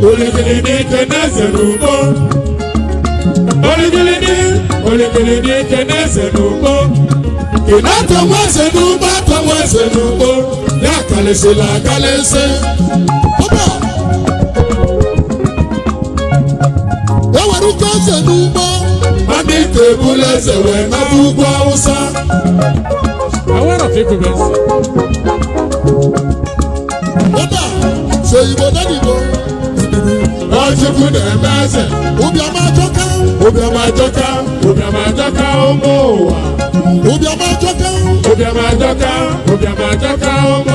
Oligilini keneze nubo. Oligilini keneze nubo. Kinata mweze nubo. Ya kalese la kalese. Oba. Ya warukaze nubo. Mami tebuleze we na bugwa usa. I want to take a verse. Oba. Say you go daddy go. Ojuku de meze. Obiama joka omowa. Obiama joka omowa.